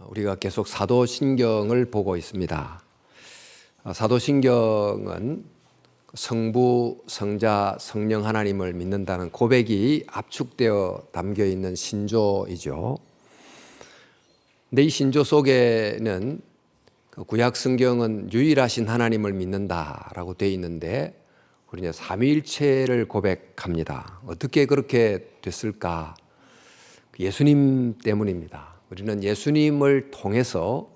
우리가 계속 사도신경을 보고 있습니다. 사도신경은 성부, 성자, 성령 하나님을 믿는다는 고백이 압축되어 담겨 있는 신조이죠. 근데 이 신조 속에는 구약 성경은 유일하신 하나님을 믿는다라고 되어 있는데 우리는 삼위일체를 고백합니다. 어떻게 그렇게 됐을까? 예수님 때문입니다. 우리는 예수님을 통해서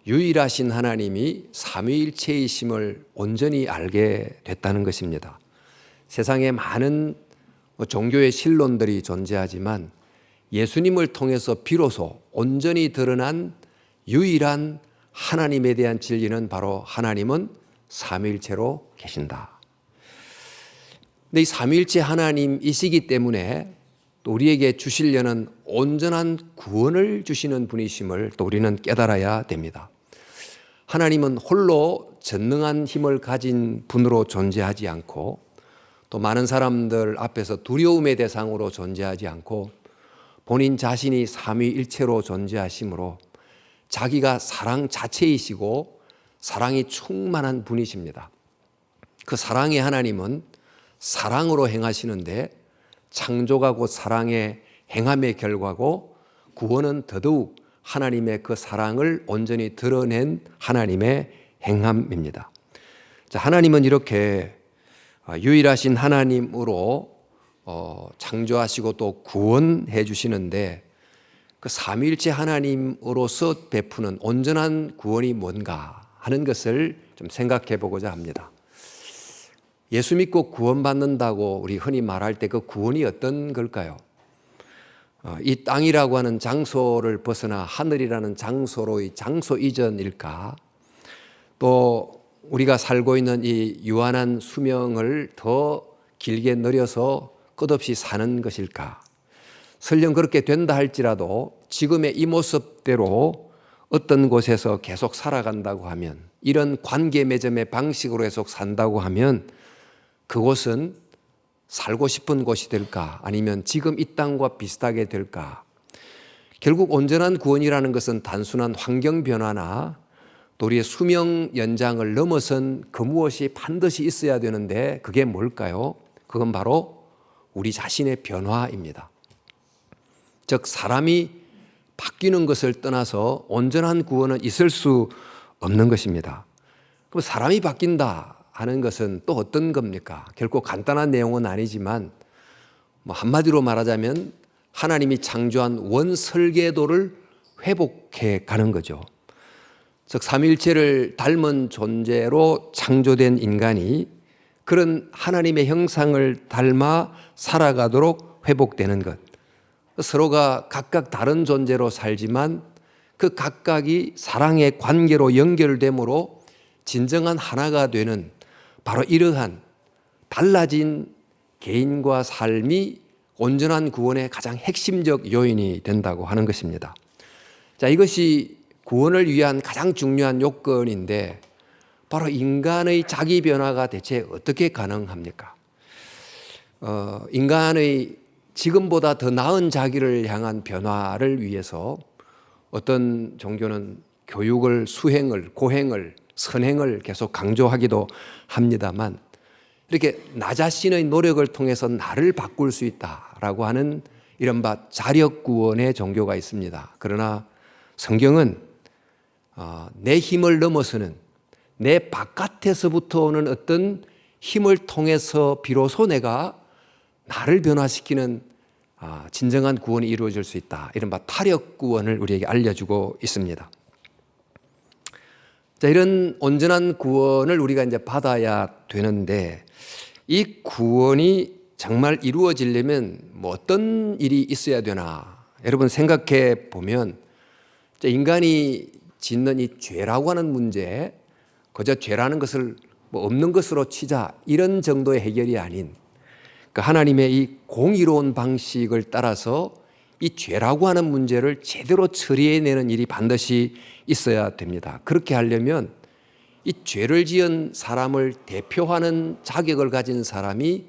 유일하신 하나님이 삼위일체이심을 온전히 알게 됐다는 것입니다. 세상에 많은 종교의 신론들이 존재하지만 예수님을 통해서 비로소 온전히 드러난 유일한 하나님에 대한 진리는 바로 하나님은 삼위일체로 계신다. 근데 이 삼위일체 하나님이시기 때문에 또 우리에게 주시려는 온전한 구원을 주시는 분이심을 또 우리는 깨달아야 됩니다. 하나님은 홀로 전능한 힘을 가진 분으로 존재하지 않고 또 많은 사람들 앞에서 두려움의 대상으로 존재하지 않고 본인 자신이 삼위일체로 존재하시므로 자기가 사랑 자체이시고 사랑이 충만한 분이십니다. 그 사랑의 하나님은 사랑으로 행하시는데 창조가 곧 사랑의 행함의 결과고 구원은 더더욱 하나님의 그 사랑을 온전히 드러낸 하나님의 행함입니다. 자, 하나님은 이렇게 유일하신 하나님으로 창조하시고 또 구원해 주시는데 그 삼위일체 하나님으로서 베푸는 온전한 구원이 뭔가 하는 것을 좀 생각해 보고자 합니다. 예수 믿고 구원받는다고 우리 흔히 말할 때 그 구원이 어떤 걸까요? 이 땅이라고 하는 장소를 벗어나 하늘이라는 장소로의 장소 이전일까? 또 우리가 살고 있는 이 유한한 수명을 더 길게 늘려서 끝없이 사는 것일까? 설령 그렇게 된다 할지라도 지금의 이 모습대로 어떤 곳에서 계속 살아간다고 하면, 이런 관계 맺음의 방식으로 계속 산다고 하면 그곳은 살고 싶은 곳이 될까? 아니면 지금 이 땅과 비슷하게 될까? 결국 온전한 구원이라는 것은 단순한 환경 변화나 또 우리의 수명 연장을 넘어선 그 무엇이 반드시 있어야 되는데 그게 뭘까요? 그건 바로 우리 자신의 변화입니다. 즉 사람이 바뀌는 것을 떠나서 온전한 구원은 있을 수 없는 것입니다. 그럼 사람이 바뀐다 하는 것은 또 어떤 겁니까? 결코 간단한 내용은 아니지만 한마디로 말하자면 하나님이 창조한 원설계도를 회복해 가는 거죠. 즉 삼위일체를 닮은 존재로 창조된 인간이 그런 하나님의 형상을 닮아 살아가도록 회복되는 것. 서로가 각각 다른 존재로 살지만 그 각각이 사랑의 관계로 연결되므로 진정한 하나가 되는 바로 이러한 달라진 개인과 삶이 온전한 구원의 가장 핵심적 요인이 된다고 하는 것입니다. 자, 이것이 구원을 위한 가장 중요한 요건인데 바로 인간의 자기 변화가 대체 어떻게 가능합니까? 인간의 지금보다 더 나은 자기를 향한 변화를 위해서 어떤 종교는 교육을, 수행을, 고행을, 선행을 계속 강조하기도 합니다만 이렇게 나 자신의 노력을 통해서 나를 바꿀 수 있다라고 하는 이른바 자력구원의 종교가 있습니다. 그러나 성경은 내 힘을 넘어서는 내 바깥에서부터 오는 어떤 힘을 통해서 비로소 내가 나를 변화시키는 진정한 구원이 이루어질 수 있다. 이른바 타력구원을 우리에게 알려주고 있습니다. 자, 이런 온전한 구원을 우리가 이제 받아야 되는데 이 구원이 정말 이루어지려면 어떤 일이 있어야 되나? 여러분 생각해 보면 인간이 짓는 이 죄라고 하는 문제, 그저 죄라는 것을 없는 것으로 치자 이런 정도의 해결이 아닌 하나님의 이 공의로운 방식을 따라서 이 죄라고 하는 문제를 제대로 처리해내는 일이 반드시 있어야 됩니다. 그렇게 하려면 이 죄를 지은 사람을 대표하는 자격을 가진 사람이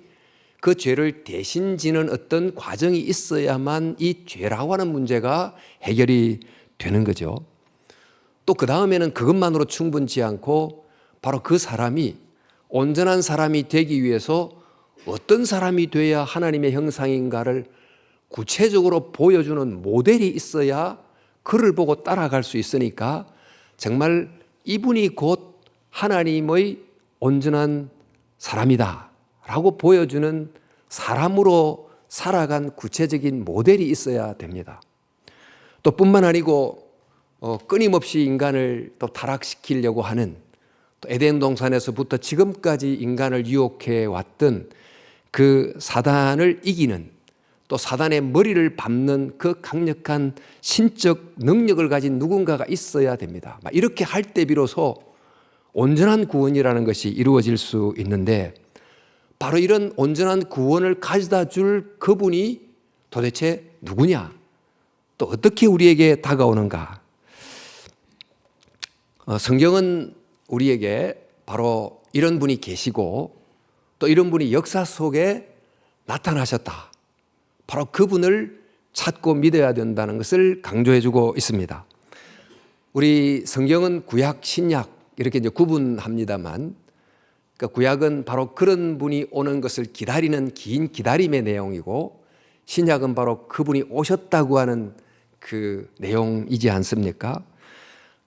그 죄를 대신 지는 어떤 과정이 있어야만 이 죄라고 하는 문제가 해결이 되는 거죠. 또 그 다음에는 그것만으로 충분치 않고 바로 그 사람이 온전한 사람이 되기 위해서 어떤 사람이 돼야 하나님의 형상인가를 구체적으로 보여주는 모델이 있어야 그를 보고 따라갈 수 있으니까 정말 이분이 곧 하나님의 온전한 사람이다 라고 보여주는 사람으로 살아간 구체적인 모델이 있어야 됩니다. 또 뿐만 아니고 끊임없이 인간을 또 타락시키려고 하는 또 에덴 동산에서부터 지금까지 인간을 유혹해 왔던 그 사단을 이기는 또 사단의 머리를 밟는 그 강력한 신적 능력을 가진 누군가가 있어야 됩니다. 이렇게 할 때 비로소 온전한 구원이라는 것이 이루어질 수 있는데 바로 이런 온전한 구원을 가져다 줄 그분이 도대체 누구냐? 또 어떻게 우리에게 다가오는가? 성경은 우리에게 바로 이런 분이 계시고 또 이런 분이 역사 속에 나타나셨다. 바로 그분을 찾고 믿어야 된다는 것을 강조해주고 있습니다. 우리 성경은 구약, 신약 이렇게 이제 구분합니다만, 그러니까 구약은 바로 그런 분이 오는 것을 기다리는 긴 기다림의 내용이고, 신약은 바로 그분이 오셨다고 하는 그 내용이지 않습니까?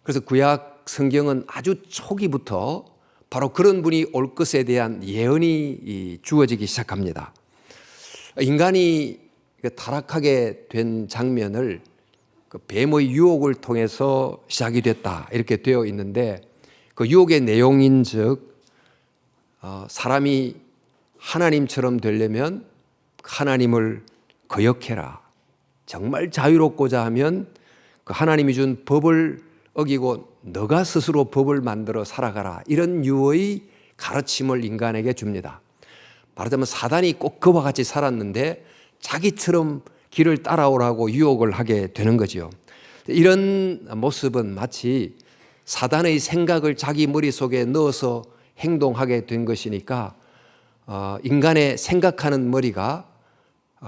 그래서 구약 성경은 아주 초기부터 바로 그런 분이 올 것에 대한 예언이 주어지기 시작합니다. 인간이 타락하게 된 장면을 그 뱀의 유혹을 통해서 시작이 됐다 이렇게 되어 있는데, 그 유혹의 내용인즉 사람이 하나님처럼 되려면 하나님을 거역해라, 정말 자유롭고자 하면 그 하나님이 준 법을 어기고 너가 스스로 법을 만들어 살아가라, 이런 유의 가르침을 인간에게 줍니다. 말하자면 사단이 꼭 그와 같이 살았는데 자기처럼 길을 따라오라고 유혹을 하게 되는 거죠. 이런 모습은 마치 사단의 생각을 자기 머릿속에 넣어서 행동하게 된 것이니까 인간의 생각하는 머리가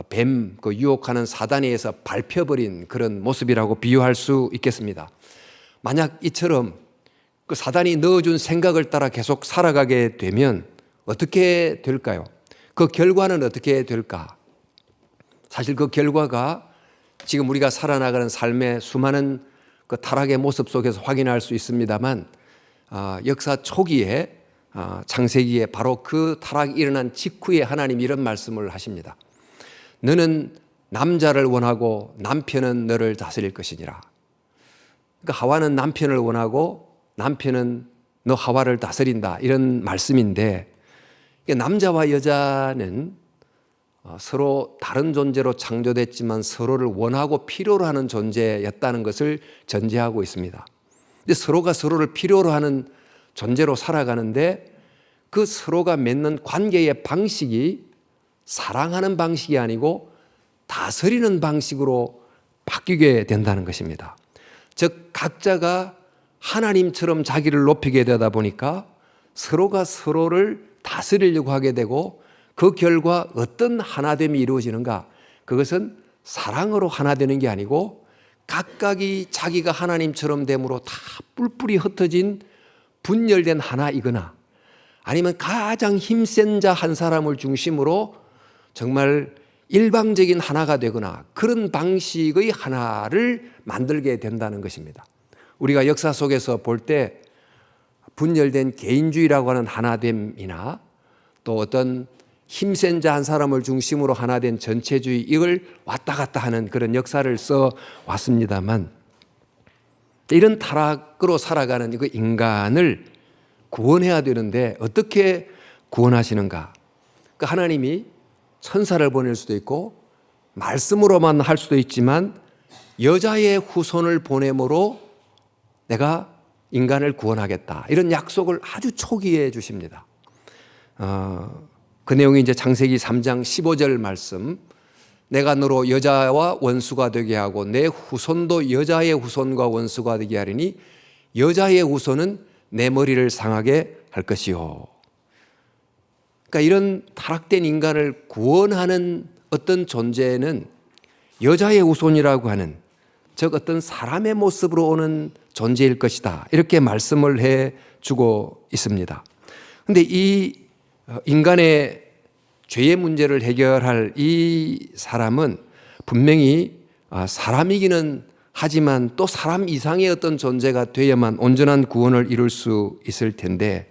뱀, 그 유혹하는 사단에 의해서 밟혀버린 그런 모습이라고 비유할 수 있겠습니다. 만약 이처럼 그 사단이 넣어준 생각을 따라 계속 살아가게 되면 어떻게 될까요? 그 결과는 어떻게 될까? 사실 그 결과가 지금 우리가 살아나가는 삶의 수많은 그 타락의 모습 속에서 확인할 수 있습니다만, 역사 초기에 창세기에 바로 그 타락이 일어난 직후에 하나님이 이런 말씀을 하십니다. 너는 남자를 원하고 남편은 너를 다스릴 것이니라. 그러니까 하와는 남편을 원하고 남편은 너 하와를 다스린다, 이런 말씀인데, 남자와 여자는 서로 다른 존재로 창조됐지만 서로를 원하고 필요로 하는 존재였다는 것을 전제하고 있습니다. 근데 서로가 서로를 필요로 하는 존재로 살아가는데 그 서로가 맺는 관계의 방식이 사랑하는 방식이 아니고 다스리는 방식으로 바뀌게 된다는 것입니다. 즉 각자가 하나님처럼 자기를 높이게 되다 보니까 서로가 서로를 다스리려고 하게 되고, 그 결과 어떤 하나됨이 이루어지는가? 그것은 사랑으로 하나 되는 게 아니고 각각이 자기가 하나님처럼 됨으로 다 뿔뿔이 흩어진 분열된 하나이거나, 아니면 가장 힘센 자 한 사람을 중심으로 정말 일방적인 하나가 되거나 그런 방식의 하나를 만들게 된다는 것입니다. 우리가 역사 속에서 볼 때 분열된 개인주의라고 하는 하나됨이나 또 어떤 힘센 자 한 사람을 중심으로 하나 된 전체주의, 이걸 왔다 갔다 하는 그런 역사를 써 왔습니다만, 이런 타락으로 살아가는 그 인간을 구원해야 되는데 어떻게 구원하시는가? 그러니까 하나님이 천사를 보낼 수도 있고 말씀으로만 할 수도 있지만 여자의 후손을 보냄으로 내가 인간을 구원하겠다, 이런 약속을 아주 초기에 주십니다. 그 내용이 이제 창세기 3장 15절 말씀, 내가 너로 여자와 원수가 되게 하고 내 후손도 여자의 후손과 원수가 되게 하리니 여자의 후손은 내 머리를 상하게 할 것이요. 그러니까 이런 타락된 인간을 구원하는 어떤 존재는 여자의 후손이라고 하는, 즉 어떤 사람의 모습으로 오는 존재일 것이다. 이렇게 말씀을 해 주고 있습니다. 그런데 이 인간의 죄의 문제를 해결할 이 사람은 분명히 사람이기는 하지만 또 사람 이상의 어떤 존재가 되어야만 온전한 구원을 이룰 수 있을 텐데,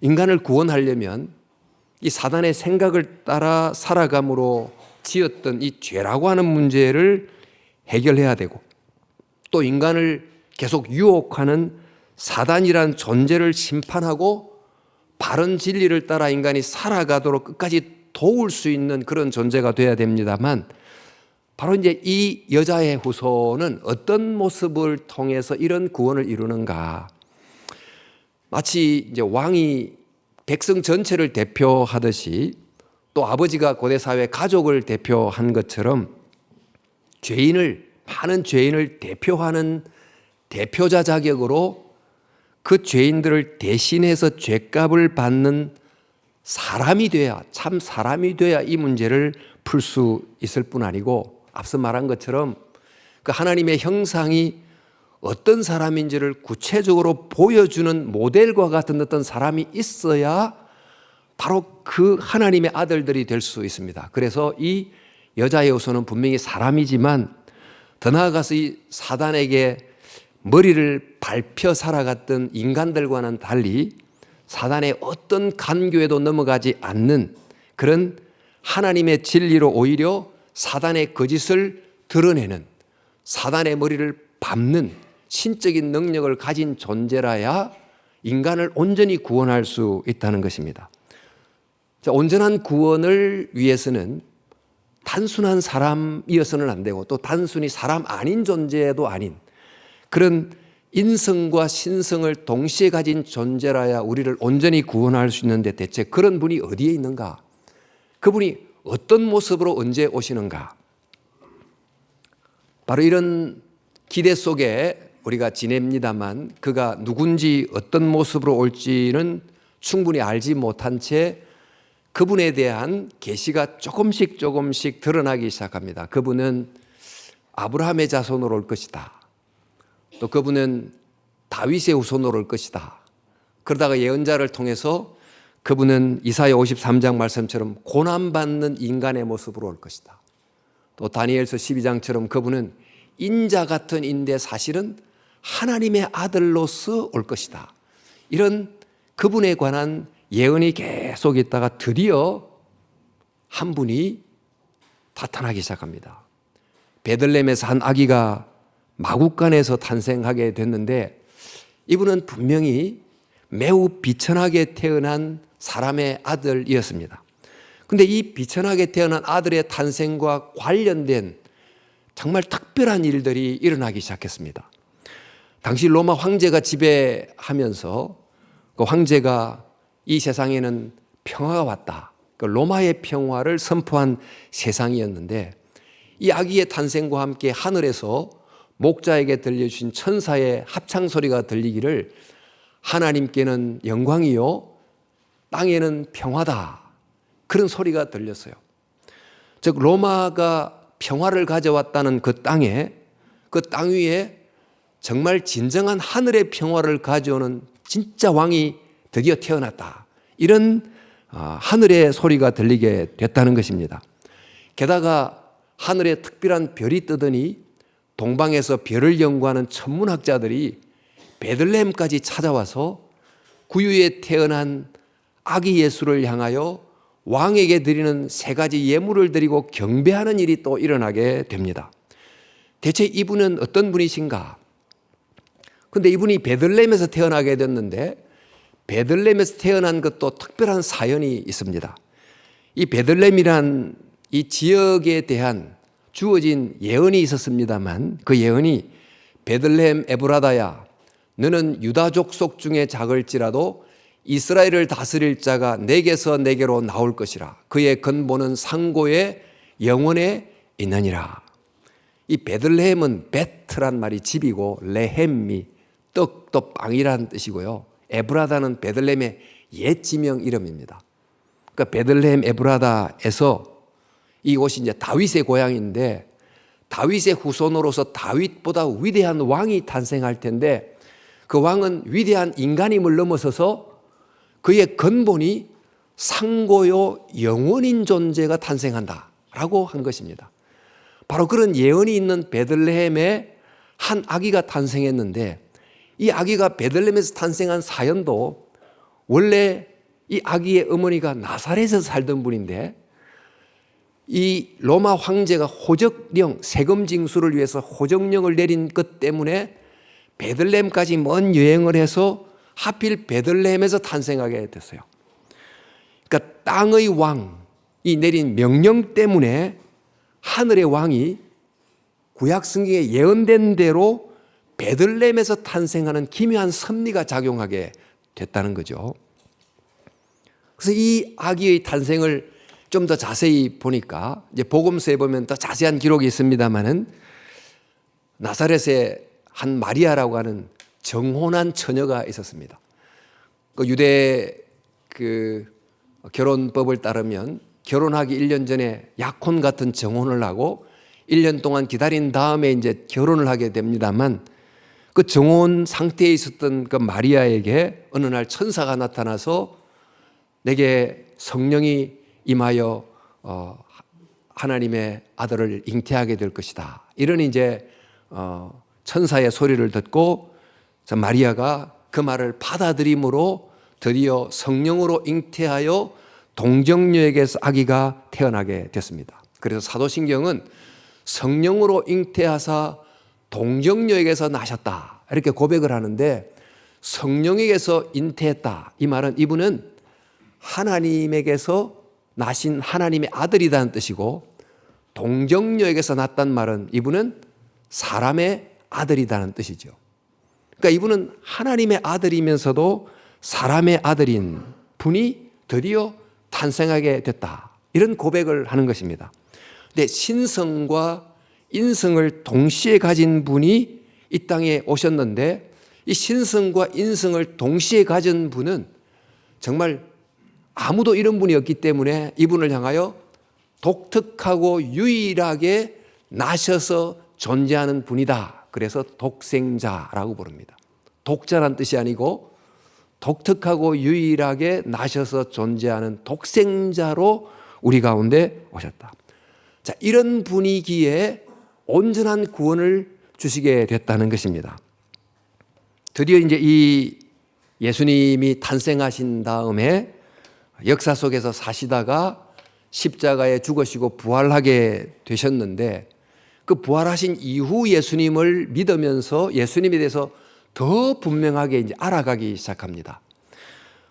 인간을 구원하려면 이 사단의 생각을 따라 살아감으로 지었던 이 죄라고 하는 문제를 해결해야 되고, 또 인간을 계속 유혹하는 사단이란 존재를 심판하고 바른 진리를 따라 인간이 살아가도록 끝까지 도울 수 있는 그런 존재가 되어야 됩니다만, 바로 이제 이 여자의 후손은 어떤 모습을 통해서 이런 구원을 이루는가? 마치 이제 왕이 백성 전체를 대표하듯이, 또 아버지가 고대 사회 가족을 대표한 것처럼 많은 죄인을 대표하는 대표자 자격으로 그 죄인들을 대신해서 죄값을 받는 사람이 돼야, 참 사람이 돼야 이 문제를 풀 수 있을 뿐 아니고, 앞서 말한 것처럼 그 하나님의 형상이 어떤 사람인지를 구체적으로 보여주는 모델과 같은 어떤 사람이 있어야 바로 그 하나님의 아들들이 될 수 있습니다. 그래서 이 여자의 후손은 분명히 사람이지만, 더 나아가서 이 사단에게 머리를 밟혀 살아갔던 인간들과는 달리 사단의 어떤 간교에도 넘어가지 않는 그런 하나님의 진리로 오히려 사단의 거짓을 드러내는, 사단의 머리를 밟는 신적인 능력을 가진 존재라야 인간을 온전히 구원할 수 있다는 것입니다. 자, 온전한 구원을 위해서는 단순한 사람이어서는 안 되고, 또 단순히 사람 아닌 존재도 아닌 그런 인성과 신성을 동시에 가진 존재라야 우리를 온전히 구원할 수 있는데, 대체 그런 분이 어디에 있는가? 그분이 어떤 모습으로 언제 오시는가? 바로 이런 기대 속에 우리가 지냅니다만, 그가 누군지 어떤 모습으로 올지는 충분히 알지 못한 채 그분에 대한 계시가 조금씩 드러나기 시작합니다. 그분은 아브라함의 자손으로 올 것이다. 또 그분은 다윗의 후손으로 올 것이다. 그러다가 예언자를 통해서 그분은 이사야 53장 말씀처럼 고난받는 인간의 모습으로 올 것이다. 또 다니엘서 12장처럼 그분은 인자 같은 인데 사실은 하나님의 아들로서 올 것이다. 이런 그분에 관한 예언이 계속 있다가 드디어 한 분이 나타나기 시작합니다. 베들레헴에서 한 아기가 마국간에서 탄생하게 됐는데, 이분은 분명히 매우 비천하게 태어난 사람의 아들이었습니다. 그런데 이 비천하게 태어난 아들의 탄생과 관련된 정말 특별한 일들이 일어나기 시작했습니다. 당시 로마 황제가 지배하면서 그 황제가 이 세상에는 평화가 왔다, 그 로마의 평화를 선포한 세상이었는데, 이 아기의 탄생과 함께 하늘에서 목자에게 들려주신 천사의 합창 소리가 들리기를 하나님께는 영광이요 땅에는 평화다, 그런 소리가 들렸어요. 즉 로마가 평화를 가져왔다는 그 땅에, 그 땅 위에 정말 진정한 하늘의 평화를 가져오는 진짜 왕이 드디어 태어났다, 이런 하늘의 소리가 들리게 됐다는 것입니다. 게다가 하늘에 특별한 별이 뜨더니 동방에서 별을 연구하는 천문학자들이 베들레헴까지 찾아와서 구유에 태어난 아기 예수를 향하여 왕에게 드리는 3가지 예물을 드리고 경배하는 일이 또 일어나게 됩니다. 대체 이분은 어떤 분이신가? 근데 이분이 베들레헴에서 태어나게 됐는데, 베들레헴에서 태어난 것도 특별한 사연이 있습니다. 이 베들레헴이란 이 지역에 대한 주어진 예언이 있었습니다만, 그 예언이 베들레헴 에브라다야, 너는 유다 족속 중에 작을지라도 이스라엘을 다스릴 자가 내게서 내게로 나올 것이라. 그의 근본은 상고의 영원에 있느니라. 이 베들레헴은 베트란 말이 집이고, 레헴이 떡도 빵이라는 뜻이고요. 에브라다는 베들레헴의 옛 지명 이름입니다. 그러니까 베들레헴 에브라다에서, 이곳이 이제 다윗의 고향인데, 다윗의 후손으로서 다윗보다 위대한 왕이 탄생할 텐데 그 왕은 위대한 인간임을 넘어서서 그의 근본이 상고요 영원인 존재가 탄생한다라고 한 것입니다. 바로 그런 예언이 있는 베들레헴에 한 아기가 탄생했는데 이 아기가 베들레헴에서 탄생한 사연도 원래 이 아기의 어머니가 나사렛에서 살던 분인데 이 로마 황제가 호적령, 세금 징수를 위해서 호적령을 내린 것 때문에 베들레헴까지 먼 여행을 해서 하필 베들레헴에서 탄생하게 됐어요. 그러니까 땅의 왕이 내린 명령 때문에 하늘의 왕이 구약 성경에 예언된 대로 베들레헴에서 탄생하는 기묘한 섭리가 작용하게 됐다는 거죠. 그래서 이 아기의 탄생을 좀 더 자세히 보니까 이제 복음서에 보면 더 자세한 기록이 있습니다만은 나사렛에 한 마리아라고 하는 정혼한 처녀가 있었습니다. 그 유대 결혼법을 따르면 결혼하기 1년 전에 약혼 같은 정혼을 하고 1년 동안 기다린 다음에 이제 결혼을 하게 됩니다만 그 정혼 상태에 있었던 그 마리아에게 어느 날 천사가 나타나서 내게 성령이 임하여 하나님의 아들을 잉태하게 될 것이다. 이런 이제 천사의 소리를 듣고 마리아가 그 말을 받아들임으로 드디어 성령으로 잉태하여 동정녀에게서 아기가 태어나게 됐습니다. 그래서 사도신경은 성령으로 잉태하사 동정녀에게서 나셨다 이렇게 고백을 하는데 성령에게서 잉태했다 이 말은 이분은 하나님에게서 나신 하나님의 아들이라는 뜻이고 동정녀에게서 났단 말은 이분은 사람의 아들이라는 뜻이죠. 그러니까 이분은 하나님의 아들이면서도 사람의 아들인 분이 드디어 탄생하게 됐다 이런 고백을 하는 것입니다. 근데 신성과 인성을 동시에 가진 분이 이 땅에 오셨는데 이 신성과 인성을 동시에 가진 분은 정말 아무도 이런 분이 없기 때문에 이분을 향하여 독특하고 유일하게 나셔서 존재하는 분이다. 그래서 독생자라고 부릅니다. 독자란 뜻이 아니고 독특하고 유일하게 나셔서 존재하는 독생자로 우리 가운데 오셨다. 자, 이런 분위기에 온전한 구원을 주시게 됐다는 것입니다. 드디어 이제 이 예수님이 탄생하신 다음에 역사 속에서 사시다가 십자가에 죽으시고 부활하게 되셨는데 그 부활하신 이후 예수님을 믿으면서 예수님에 대해서 더 분명하게 이제 알아가기 시작합니다.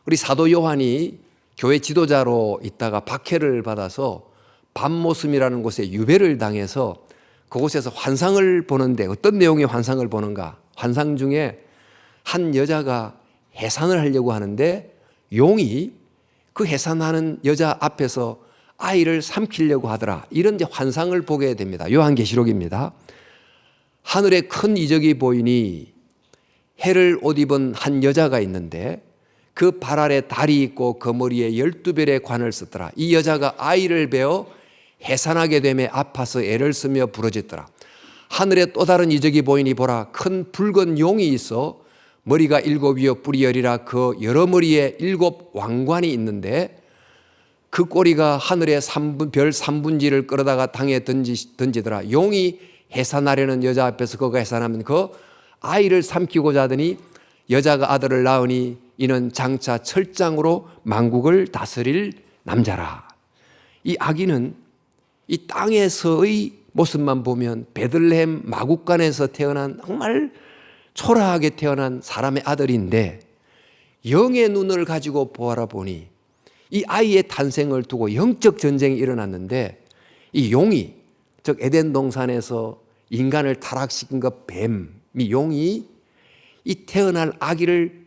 우리 사도 요한이 교회 지도자로 있다가 박해를 받아서 밤모섬이라는 곳에 유배를 당해서 그곳에서 환상을 보는데 어떤 내용의 환상을 보는가? 환상 중에 한 여자가 해산을 하려고 하는데 용이 그 해산하는 여자 앞에서 아이를 삼키려고 하더라. 이런 이제 환상을 보게 됩니다. 요한계시록입니다. 하늘에 큰 이적이 보이니 해를 옷 입은 한 여자가 있는데 그 발 아래 달이 있고 그 머리에 12별의 관을 썼더라. 이 여자가 아이를 베어 해산하게 되매 아파서 애를 쓰며 부르짖더라. 하늘에 또 다른 이적이 보이니 보라 큰 붉은 용이 있어 머리가 7이요 뿔이 10이라 그 여러 머리에 7 왕관이 있는데 그 꼬리가 하늘의 별 3분지를 끌어다가 땅에 던지더라. 용이 해산하려는 여자 앞에서 그가 해산하면 그 아이를 삼키고자 하더니 여자가 아들을 낳으니 이는 장차 철장으로 만국을 다스릴 남자라. 이 아기는 이 땅에서의 모습만 보면 베들레헴 마국간에서 태어난 정말 초라하게 태어난 사람의 아들인데 영의 눈을 가지고 보아보니 이 아이의 탄생을 두고 영적 전쟁이 일어났는데 이 용이 즉 에덴 동산에서 인간을 타락시킨 그 뱀이 용이 이 태어날 아기를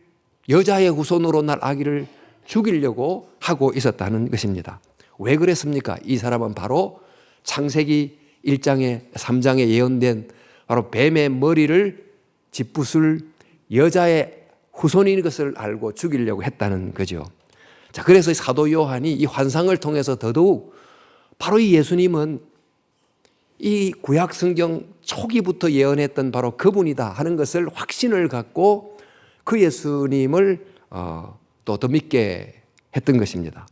여자의 후손으로 날 아기를 죽이려고 하고 있었다는 것입니다. 왜 그랬습니까? 이 사람은 바로 창세기 1장에 3장에 예언된 바로 뱀의 머리를 짓부술 여자의 후손인 것을 알고 죽이려고 했다는 거죠. 자, 그래서 사도 요한이 이 환상을 통해서 더더욱 바로 이 예수님은 이 구약 성경 초기부터 예언했던 바로 그분이다 하는 것을 확신을 갖고 그 예수님을 또 더 믿게 했던 것입니다.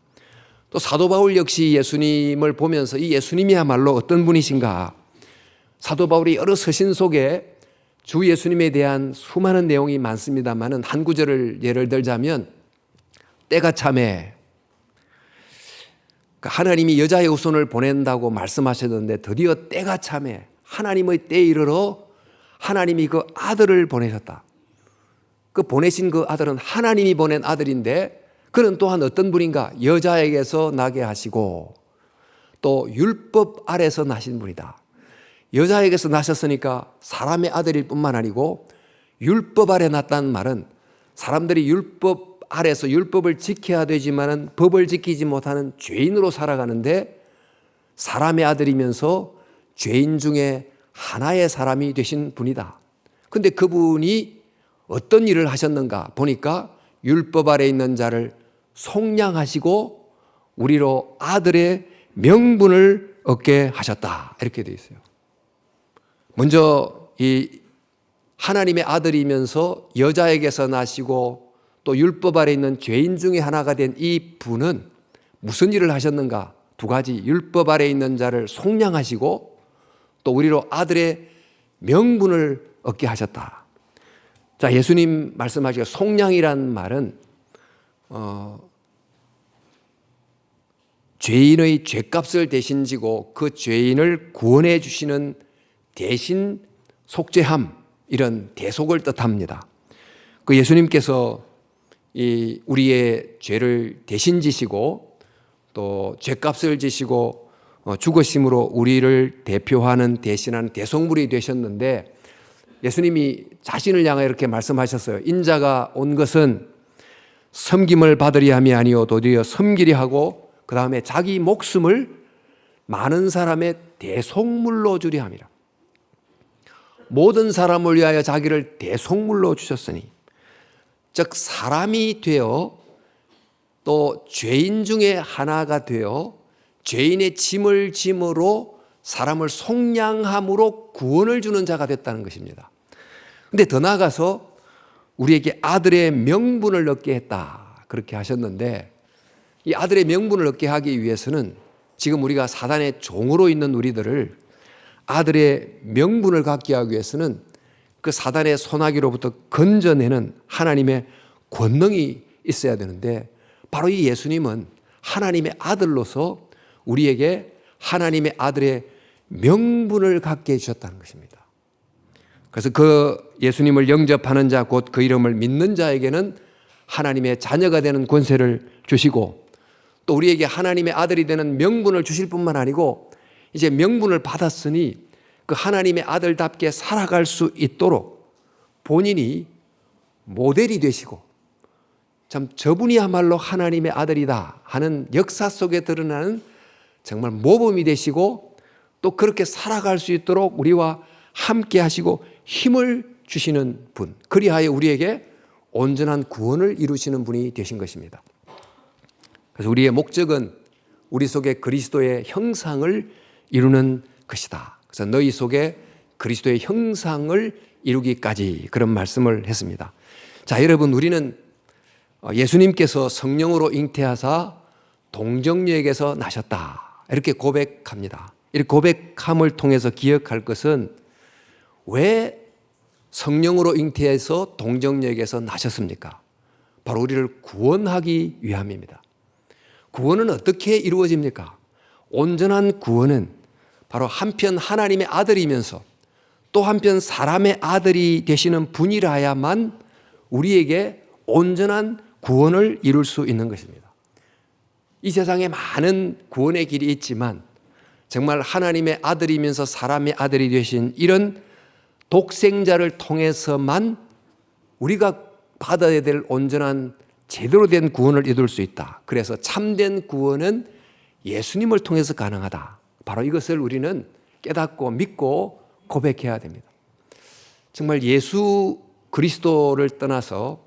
또 사도 바울 역시 예수님을 보면서 이 예수님이야말로 어떤 분이신가, 사도 바울이 여러 서신 속에 주 예수님에 대한 수많은 내용이 많습니다만은 한 구절을 예를 들자면, 때가 참에 하나님이 여자의 후손을 보낸다고 말씀하셨는데 드디어 때가 참에 하나님의 때에 이르러 하나님이 그 아들을 보내셨다. 그 보내신 그 아들은 하나님이 보낸 아들인데 그는 또한 어떤 분인가? 여자에게서 나게 하시고 또 율법 아래서 나신 분이다. 여자에게서 나셨으니까 사람의 아들일 뿐만 아니고 율법 아래 났다는 말은 사람들이 율법 아래서 율법을 지켜야 되지만은 법을 지키지 못하는 죄인으로 살아가는데 사람의 아들이면서 죄인 중에 하나의 사람이 되신 분이다. 근데 그분이 어떤 일을 하셨는가 보니까 율법 아래 있는 자를 속량하시고 우리로 아들의 명분을 얻게 하셨다. 이렇게 되어 있어요. 먼저 이 하나님의 아들이면서 여자에게서 나시고 또 율법 아래 있는 죄인 중에 하나가 된 이 분은 무슨 일을 하셨는가? 두 가지. 율법 아래 있는 자를 속량하시고 또 우리로 아들의 명분을 얻게 하셨다. 자, 예수님 말씀하시기에 속량이란 말은 죄인의 죄값을 대신 지고 그 죄인을 구원해 주시는 대신 속죄함, 이런 대속을 뜻합니다. 그 예수님께서 이 우리의 죄를 대신 지시고 또 죄값을 지시고 죽으심으로 우리를 대표하는 대신하는 대속물이 되셨는데 예수님이 자신을 향해 이렇게 말씀하셨어요. 인자가 온 것은 섬김을 받으려 함이 아니요 도리어 섬기려 하고 그 다음에 자기 목숨을 많은 사람의 대속물로 주려 함이라. 모든 사람을 위하여 자기를 대속물로 주셨으니, 즉 사람이 되어 또 죄인 중에 하나가 되어 죄인의 짐을 짐으로 사람을 속량함으로 구원을 주는 자가 됐다는 것입니다. 그런데 더 나아가서 우리에게 아들의 명분을 얻게 했다, 그렇게 하셨는데 이 아들의 명분을 얻게 하기 위해서는 지금 우리가 사단의 종으로 있는 우리들을 아들의 명분을 갖게 하기 위해서는 그 사단의 소나기로부터 건져내는 하나님의 권능이 있어야 되는데 바로 이 예수님은 하나님의 아들로서 우리에게 하나님의 아들의 명분을 갖게 해주셨다는 것입니다. 그래서 그 예수님을 영접하는 자, 곧 그 이름을 믿는 자에게는 하나님의 자녀가 되는 권세를 주시고 또 우리에게 하나님의 아들이 되는 명분을 주실 뿐만 아니고 이제 명분을 받았으니 그 하나님의 아들답게 살아갈 수 있도록 본인이 모델이 되시고 참 저분이야말로 하나님의 아들이다 하는 역사 속에 드러나는 정말 모범이 되시고 또 그렇게 살아갈 수 있도록 우리와 함께 하시고 힘을 주시는 분, 그리하여 우리에게 온전한 구원을 이루시는 분이 되신 것입니다. 그래서 우리의 목적은 우리 속에 그리스도의 형상을 이루는 것이다. 그래서 너희 속에 그리스도의 형상을 이루기까지, 그런 말씀을 했습니다. 자, 여러분, 우리는 예수님께서 성령으로 잉태하사 동정녀에게서 나셨다, 이렇게 고백합니다. 이렇게 고백함을 통해서 기억할 것은 왜 성령으로 잉태해서 동정녀에게서 나셨습니까? 바로 우리를 구원하기 위함입니다. 구원은 어떻게 이루어집니까? 온전한 구원은 바로 한편 하나님의 아들이면서 또 한편 사람의 아들이 되시는 분이라야만 우리에게 온전한 구원을 이룰 수 있는 것입니다. 이 세상에 많은 구원의 길이 있지만 정말 하나님의 아들이면서 사람의 아들이 되신 이런 독생자를 통해서만 우리가 받아야 될 온전한 제대로 된 구원을 이룰 수 있다. 그래서 참된 구원은 예수님을 통해서 가능하다. 바로 이것을 우리는 깨닫고 믿고 고백해야 됩니다. 정말 예수 그리스도를 떠나서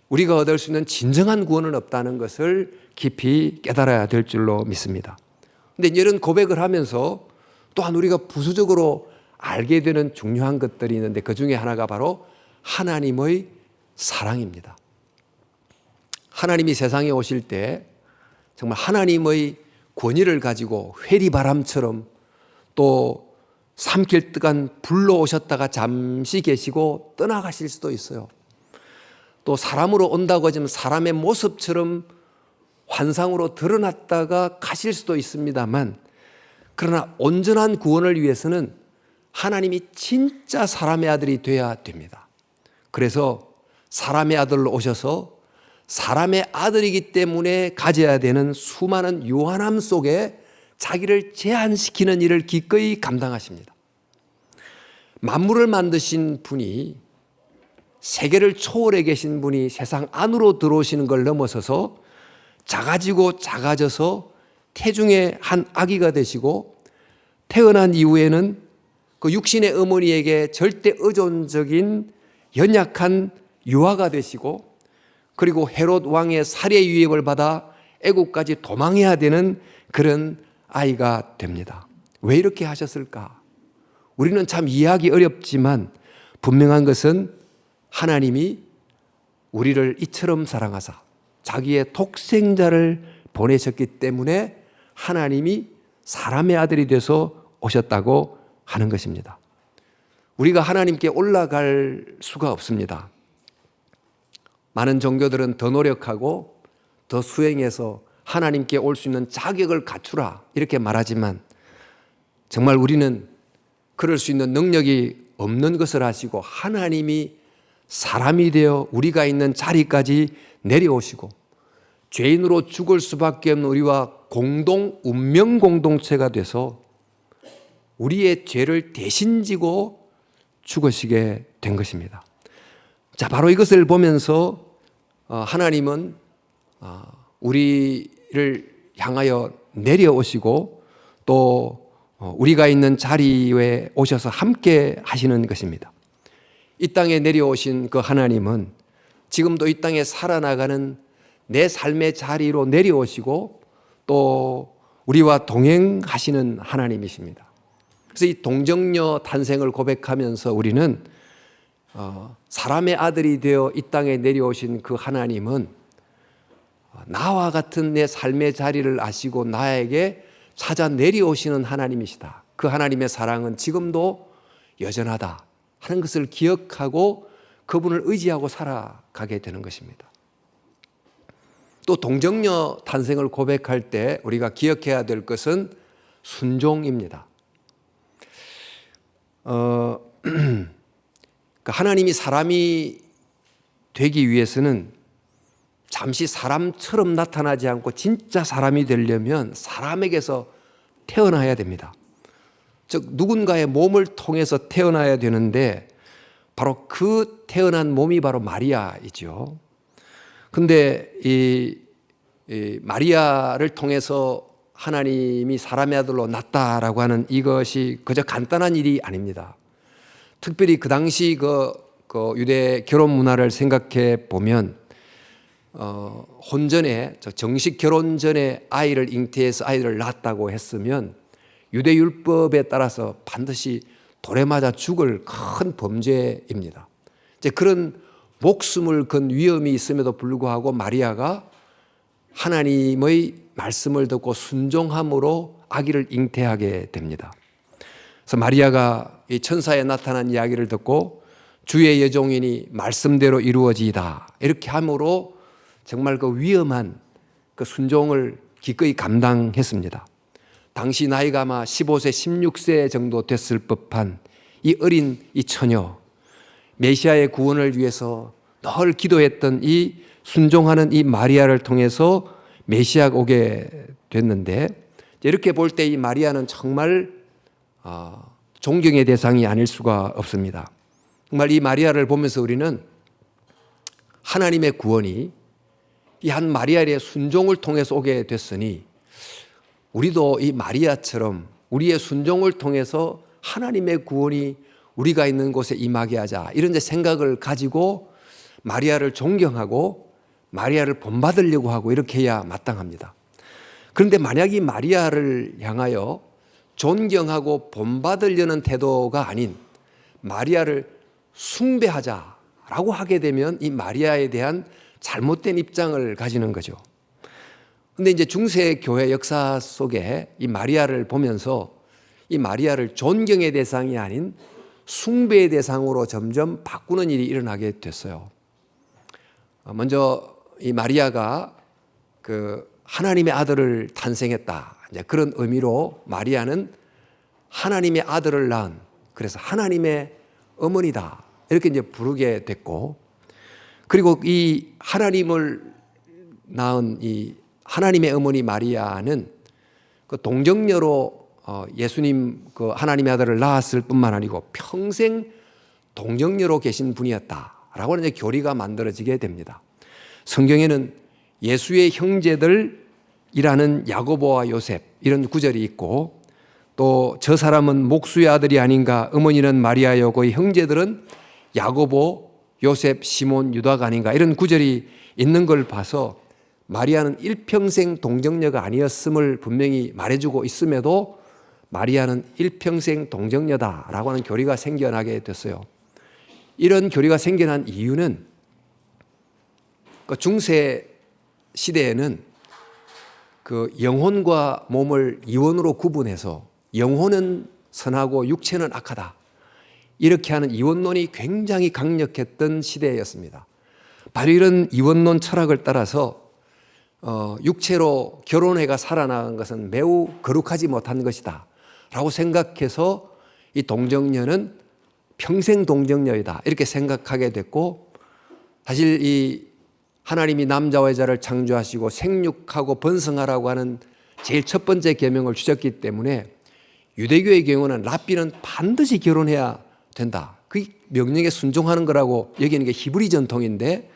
우리가 얻을 수 있는 진정한 구원은 없다는 것을 깊이 깨달아야 될 줄로 믿습니다. 그런데 이런 고백을 하면서 또한 우리가 부수적으로 알게 되는 중요한 것들이 있는데 그 중에 하나가 바로 하나님의 사랑입니다. 하나님이 세상에 오실 때 정말 하나님의 권위를 가지고 회리바람처럼 또 삼킬 뜨간 불로 오셨다가 잠시 계시고 떠나가실 수도 있어요. 또 사람으로 온다고 하지만 사람의 모습처럼 환상으로 드러났다가 가실 수도 있습니다만, 그러나 온전한 구원을 위해서는 하나님이 진짜 사람의 아들이 되어야 됩니다. 그래서 사람의 아들로 오셔서 사람의 아들이기 때문에 가져야 되는 수많은 요한함 속에 자기를 제한시키는 일을 기꺼이 감당하십니다. 만물을 만드신 분이, 세계를 초월해 계신 분이 세상 안으로 들어오시는 걸 넘어서서 작아지고 작아져서 태중의 한 아기가 되시고, 태어난 이후에는 그 육신의 어머니에게 절대 의존적인 연약한 유아가 되시고, 그리고 헤롯 왕의 살해 위협을 받아 애국까지 도망해야 되는 그런 아이가 됩니다. 왜 이렇게 하셨을까? 우리는 참 이해하기 어렵지만 분명한 것은 하나님이 우리를 이처럼 사랑하사 자기의 독생자를 보내셨기 때문에 하나님이 사람의 아들이 돼서 오셨다고 하는 것입니다. 우리가 하나님께 올라갈 수가 없습니다. 많은 종교들은 더 노력하고 더 수행해서 하나님께 올 수 있는 자격을 갖추라 이렇게 말하지만, 정말 우리는 그럴 수 있는 능력이 없는 것을 아시고 하나님이 사람이 되어 우리가 있는 자리까지 내려오시고 죄인으로 죽을 수밖에 없는 우리와 공동 운명 공동체가 돼서 우리의 죄를 대신 지고 죽으시게 된 것입니다. 자, 바로 이것을 보면서 하나님은 우리를 향하여 내려오시고 또 우리가 있는 자리에 오셔서 함께 하시는 것입니다. 이 땅에 내려오신 그 하나님은 지금도 이 땅에 살아나가는 내 삶의 자리로 내려오시고 또 우리와 동행하시는 하나님이십니다. 그래서 이 동정녀 탄생을 고백하면서 우리는 사람의 아들이 되어 이 땅에 내려오신 그 하나님은 나와 같은 내 삶의 자리를 아시고 나에게 찾아 내려오시는 하나님이시다. 그 하나님의 사랑은 지금도 여전하다 하는 것을 기억하고 그분을 의지하고 살아가게 되는 것입니다. 또 동정녀 탄생을 고백할 때 우리가 기억해야 될 것은 순종입니다. 하나님이 사람이 되기 위해서는 잠시 사람처럼 나타나지 않고 진짜 사람이 되려면 사람에게서 태어나야 됩니다. 즉 누군가의 몸을 통해서 태어나야 되는데 바로 그 태어난 몸이 바로 마리아이죠. 근데 이 마리아를 통해서 하나님이 사람의 아들로 낳았다라고 하는 이것이 그저 간단한 일이 아닙니다. 특별히 그 당시 그 유대 결혼 문화를 생각해 보면 혼전에, 정식 결혼 전에 아이를 잉태해서 아이를 낳았다고 했으면 유대 율법에 따라서 반드시 돌에 맞아 죽을 큰 범죄입니다. 이제 그런 목숨을 건 위험이 있음에도 불구하고 마리아가 하나님의 말씀을 듣고 순종함으로 아기를 잉태하게 됩니다. 그래서 마리아가 이 천사에 나타난 이야기를 듣고 주의 여종이니 말씀대로 이루어지이다 이렇게 함으로 정말 그 위험한 그 순종을 기꺼이 감당했습니다. 당시 나이가 아마 15세, 16세 정도 됐을 법한 이 어린 이 처녀, 메시아의 구원을 위해서 늘 기도했던 이 순종하는 이 마리아를 통해서 메시아가 오게 됐는데, 이렇게 볼 때 이 마리아는 정말 존경의 대상이 아닐 수가 없습니다. 정말 이 마리아를 보면서 우리는 하나님의 구원이 이 한 마리아의 순종을 통해서 오게 됐으니 우리도 이 마리아처럼 우리의 순종을 통해서 하나님의 구원이 우리가 있는 곳에 임하게 하자, 이런 생각을 가지고 마리아를 존경하고 마리아를 본받으려고 하고 이렇게 해야 마땅합니다. 그런데 만약 이 마리아를 향하여 존경하고 본받으려는 태도가 아닌 마리아를 숭배하자라고 하게 되면 이 마리아에 대한 잘못된 입장을 가지는 거죠. 근데 이제 중세 교회 역사 속에 이 마리아를 보면서 이 마리아를 존경의 대상이 아닌 숭배의 대상으로 점점 바꾸는 일이 일어나게 됐어요. 먼저 이 마리아가 그 하나님의 아들을 탄생했다. 이제 그런 의미로 마리아는 하나님의 아들을 낳은, 그래서 하나님의 어머니다. 이렇게 이제 부르게 됐고, 그리고 이 하나님을 낳은 이 하나님의 어머니 마리아는 그 동정녀로 예수님 그 하나님의 아들을 낳았을 뿐만 아니고 평생 동정녀로 계신 분이었다라고 하는 이제 교리가 만들어지게 됩니다. 성경에는 예수의 형제들이라는 야고보와 요셉 이런 구절이 있고, 또 저 사람은 목수의 아들이 아닌가, 어머니는 마리아요 그의 형제들은 야고보, 요셉, 시몬, 유다가 아닌가, 이런 구절이 있는 걸 봐서 마리아는 일평생 동정녀가 아니었음을 분명히 말해주고 있음에도 마리아는 일평생 동정녀다라고 하는 교리가 생겨나게 됐어요. 이런 교리가 생겨난 이유는 그 중세 시대에는 그 영혼과 몸을 이원으로 구분해서 영혼은 선하고 육체는 악하다, 이렇게 하는 이원론이 굉장히 강력했던 시대였습니다. 바로 이런 이원론 철학을 따라서 육체로 결혼해가 살아나간 것은 매우 거룩하지 못한 것이다 라고 생각해서 이 동정녀는 평생 동정녀이다 이렇게 생각하게 됐고, 사실 이 하나님이 남자와 여자를 창조하시고 생육하고 번성하라고 하는 제일 첫 번째 계명을 주셨기 때문에 유대교의 경우는 랍비는 반드시 결혼해야 된다, 그 명령에 순종하는 거라고 여기는 게 히브리 전통인데,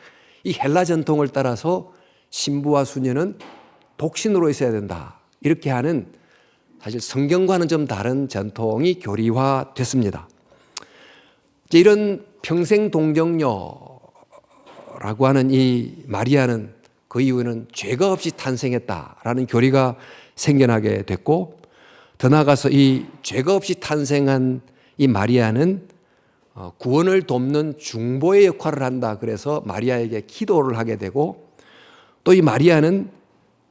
이 헬라 전통을 따라서 신부와 수녀는 독신으로 있어야 된다 이렇게 하는, 사실 성경과는 좀 다른 전통이 교리화됐습니다. 이런 평생 동정녀라고 하는 이 마리아는 그 이후에는 죄가 없이 탄생했다라는 교리가 생겨나게 됐고, 더 나아가서 이 죄가 없이 탄생한 이 마리아는 구원을 돕는 중보의 역할을 한다, 그래서 마리아에게 기도를 하게 되고, 또 이 마리아는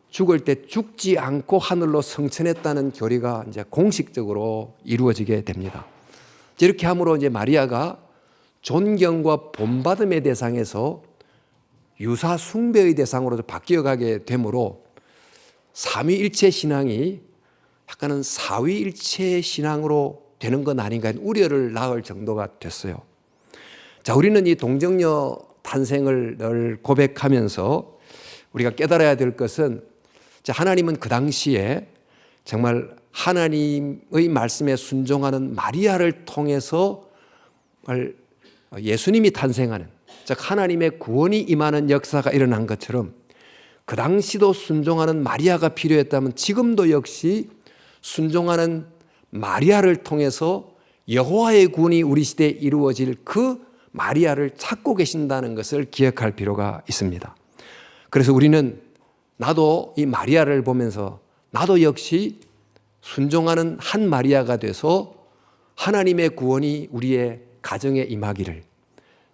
죽을 때 죽지 않고 하늘로 승천했다는 교리가 이제 공식적으로 이루어지게 됩니다. 이렇게 함으로 이제 마리아가 존경과 본받음의 대상에서 유사 숭배의 대상으로 바뀌어가게 되므로 삼위일체 신앙이 약간은 사위일체 신앙으로 되는 건 아닌가 하는 우려를 낳을 정도가 됐어요. 자, 우리는 이 동정녀 탄생을 늘 고백하면서 우리가 깨달아야 될 것은, 하나님은 그 당시에 정말 하나님의 말씀에 순종하는 마리아를 통해서 예수님이 탄생하는, 즉 하나님의 구원이 임하는 역사가 일어난 것처럼 그 당시도 순종하는 마리아가 필요했다면 지금도 역시 순종하는 마리아를 통해서 여호와의 구원이 우리 시대에 이루어질 그 마리아를 찾고 계신다는 것을 기억할 필요가 있습니다. 그래서 우리는, 나도 이 마리아를 보면서 나도 역시 순종하는 한 마리아가 돼서 하나님의 구원이 우리의 가정에 임하기를,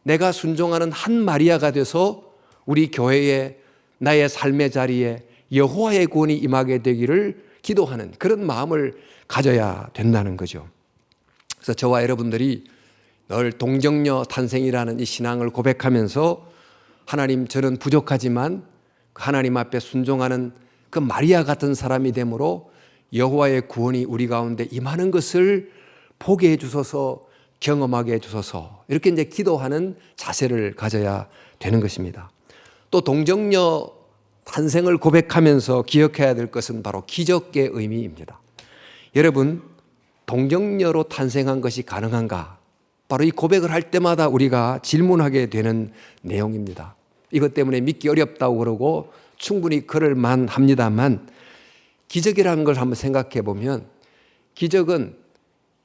내가 순종하는 한 마리아가 돼서 우리 교회에, 나의 삶의 자리에 여호와의 구원이 임하게 되기를 기도하는 그런 마음을 가져야 된다는 거죠. 그래서 저와 여러분들이 늘 동정녀 탄생이라는 이 신앙을 고백하면서, 하나님, 저는 부족하지만 하나님 앞에 순종하는 그 마리아 같은 사람이 되므로 여호와의 구원이 우리 가운데 임하는 것을 보게 해주소서, 경험하게 해주소서, 이렇게 이제 기도하는 자세를 가져야 되는 것입니다. 또 동정녀 탄생을 고백하면서 기억해야 될 것은 바로 기적의 의미입니다. 여러분, 동정녀로 탄생한 것이 가능한가? 바로 이 고백을 할 때마다 우리가 질문하게 되는 내용입니다. 이것 때문에 믿기 어렵다고 그러고 충분히 그럴 만합니다만, 기적이라는 걸 한번 생각해 보면, 기적은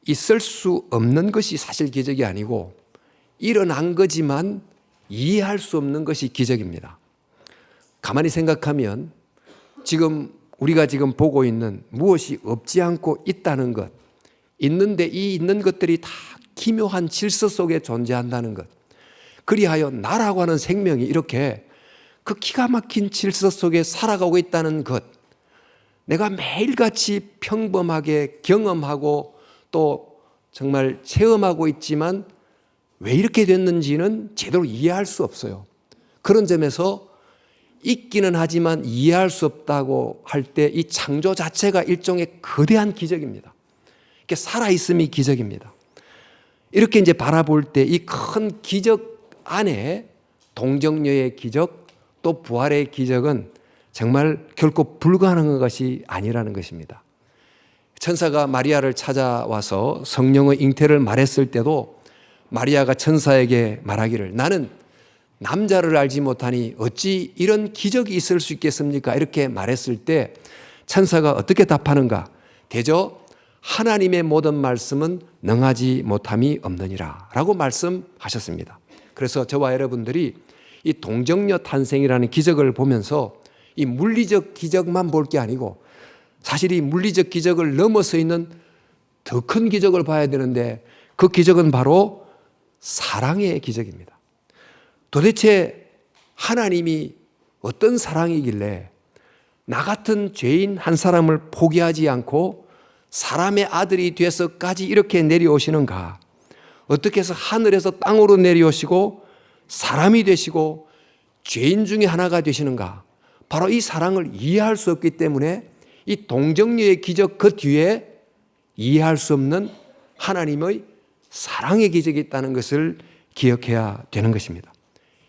있을 수 없는 것이 사실 기적이 아니고 일어난 거지만 이해할 수 없는 것이 기적입니다. 가만히 생각하면 지금 우리가 지금 보고 있는 무엇이 없지 않고 있다는 것, 있는데 이 있는 것들이 다 기묘한 질서 속에 존재한다는 것, 그리하여 나라고 하는 생명이 이렇게 그 기가 막힌 질서 속에 살아가고 있다는 것, 내가 매일같이 평범하게 경험하고 또 정말 체험하고 있지만 왜 이렇게 됐는지는 제대로 이해할 수 없어요. 그런 점에서 있기는 하지만 이해할 수 없다고 할 때 이 창조 자체가 일종의 거대한 기적입니다. 이렇게 살아있음이 기적입니다. 이렇게 이제 바라볼 때 이 큰 기적 안에 동정녀의 기적 또 부활의 기적은 정말 결코 불가능한 것이 아니라는 것입니다. 천사가 마리아를 찾아와서 성령의 잉태를 말했을 때도 마리아가 천사에게 말하기를 나는 남자를 알지 못하니 어찌 이런 기적이 있을 수 있겠습니까? 이렇게 말했을 때 천사가 어떻게 답하는가? 대저 하나님의 모든 말씀은 능하지 못함이 없느니라 라고 말씀하셨습니다. 그래서 저와 여러분들이 이 동정녀 탄생이라는 기적을 보면서 이 물리적 기적만 볼 게 아니고 사실 이 물리적 기적을 넘어서 있는 더 큰 기적을 봐야 되는데 그 기적은 바로 사랑의 기적입니다. 도대체 하나님이 어떤 사랑이길래 나 같은 죄인 한 사람을 포기하지 않고 사람의 아들이 돼서까지 이렇게 내려오시는가? 어떻게 해서 하늘에서 땅으로 내려오시고 사람이 되시고 죄인 중에 하나가 되시는가? 바로 이 사랑을 이해할 수 없기 때문에 이 동정녀의 기적 그 뒤에 이해할 수 없는 하나님의 사랑의 기적이 있다는 것을 기억해야 되는 것입니다.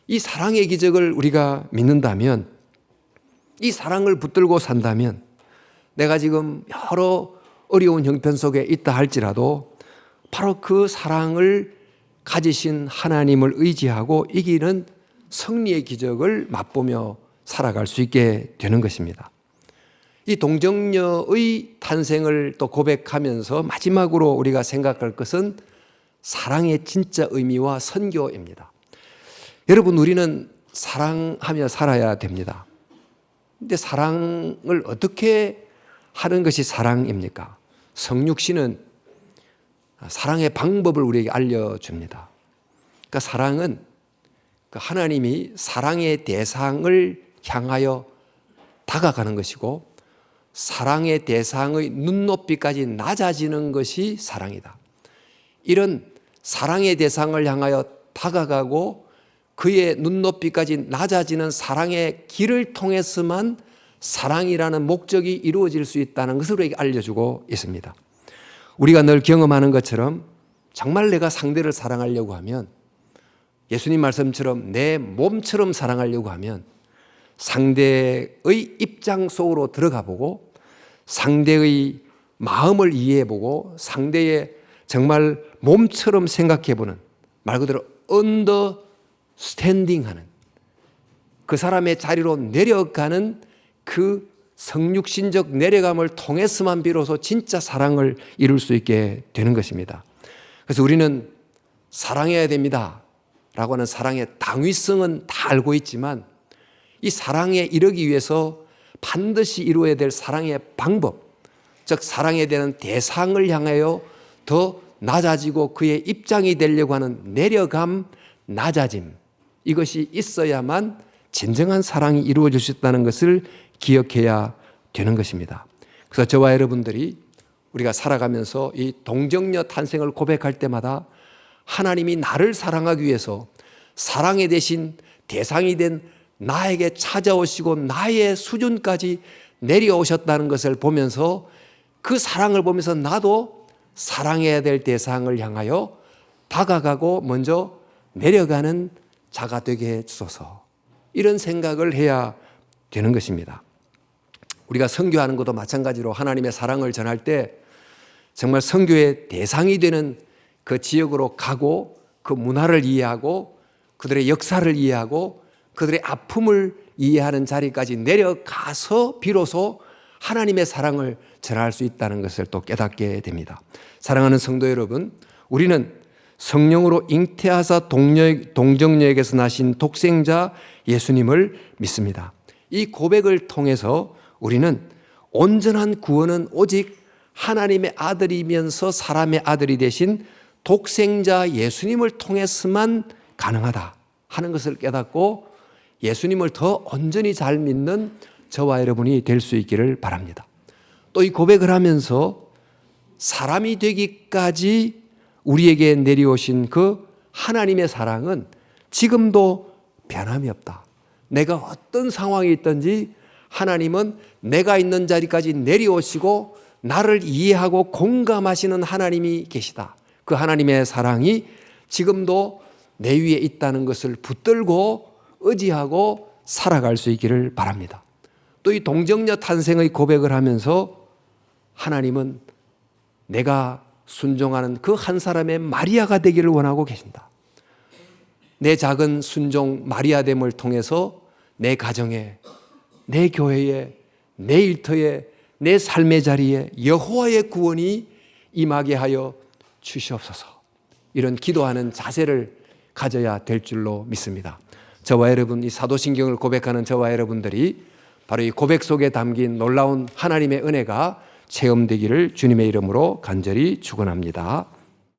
이 사랑의 기적을 우리가 믿는다면, 이 사랑을 붙들고 산다면 내가 지금 여러 어려운 형편 속에 있다 할지라도 바로 그 사랑을 가지신 하나님을 의지하고 이기는 승리의 기적을 맛보며 살아갈 수 있게 되는 것입니다. 이 동정녀의 탄생을 또 고백하면서 마지막으로 우리가 생각할 것은 사랑의 진짜 의미와 선교입니다. 여러분, 우리는 사랑하며 살아야 됩니다. 근데 사랑을 어떻게 하는 것이 사랑입니까? 성육신은 사랑의 방법을 우리에게 알려줍니다. 그러니까 사랑은 하나님이 사랑의 대상을 향하여 다가가는 것이고 사랑의 대상의 눈높이까지 낮아지는 것이 사랑이다. 이런 사랑의 대상을 향하여 다가가고 그의 눈높이까지 낮아지는 사랑의 길을 통해서만 사랑이라는 목적이 이루어질 수 있다는 것을 우리에게 알려주고 있습니다. 우리가 늘 경험하는 것처럼 정말 내가 상대를 사랑하려고 하면 예수님 말씀처럼 내 몸처럼 사랑하려고 하면 상대의 입장 속으로 들어가 보고 상대의 마음을 이해해 보고 상대의 정말 몸처럼 생각해 보는, 말 그대로 언더스탠딩하는, 그 사람의 자리로 내려가는 그 성육신적 내려감을 통해서만 비로소 진짜 사랑을 이룰 수 있게 되는 것입니다. 그래서 우리는 사랑해야 됩니다 라고 하는 사랑의 당위성은 다 알고 있지만 이 사랑에 이르기 위해서 반드시 이루어야 될 사랑의 방법, 즉 사랑에 대한 대상을 향하여 더 낮아지고 그의 입장이 되려고 하는 내려감, 낮아짐, 이것이 있어야만 진정한 사랑이 이루어질 수 있다는 것을 기억해야 되는 것입니다. 그래서 저와 여러분들이 우리가 살아가면서 이 동정녀 탄생을 고백할 때마다 하나님이 나를 사랑하기 위해서 사랑의 대신 대상이 된 나에게 찾아오시고 나의 수준까지 내려오셨다는 것을 보면서 그 사랑을 보면서 나도 사랑해야 될 대상을 향하여 다가가고 먼저 내려가는 자가 되게 해주소서, 이런 생각을 해야 되는 것입니다. 우리가 선교하는 것도 마찬가지로 하나님의 사랑을 전할 때 정말 선교의 대상이 되는 그 지역으로 가고 그 문화를 이해하고 그들의 역사를 이해하고 그들의 아픔을 이해하는 자리까지 내려가서 비로소 하나님의 사랑을 전할 수 있다는 것을 또 깨닫게 됩니다. 사랑하는 성도 여러분, 우리는 성령으로 잉태하사 동정녀에게서 나신 독생자 예수님을 믿습니다. 이 고백을 통해서 우리는 온전한 구원은 오직 하나님의 아들이면서 사람의 아들이 되신 독생자 예수님을 통해서만 가능하다 하는 것을 깨닫고 예수님을 더 온전히 잘 믿는 저와 여러분이 될 수 있기를 바랍니다. 또 이 고백을 하면서 사람이 되기까지 우리에게 내려오신 그 하나님의 사랑은 지금도 변함이 없다. 내가 어떤 상황이 있든지 하나님은 내가 있는 자리까지 내려오시고 나를 이해하고 공감하시는 하나님이 계시다. 그 하나님의 사랑이 지금도 내 위에 있다는 것을 붙들고 의지하고 살아갈 수 있기를 바랍니다. 또 이 동정녀 탄생의 고백을 하면서 하나님은 내가 순종하는 그 한 사람의 마리아가 되기를 원하고 계신다. 내 작은 순종 마리아됨을 통해서 내 가정에, 내 교회에, 내 일터에, 내 삶의 자리에 여호와의 구원이 임하게 하여 주시옵소서. 이런 기도하는 자세를 가져야 될 줄로 믿습니다. 저와 여러분, 이 사도신경을 고백하는 저와 여러분들이 바로 이 고백 속에 담긴 놀라운 하나님의 은혜가 체험되기를 주님의 이름으로 간절히 축원합니다.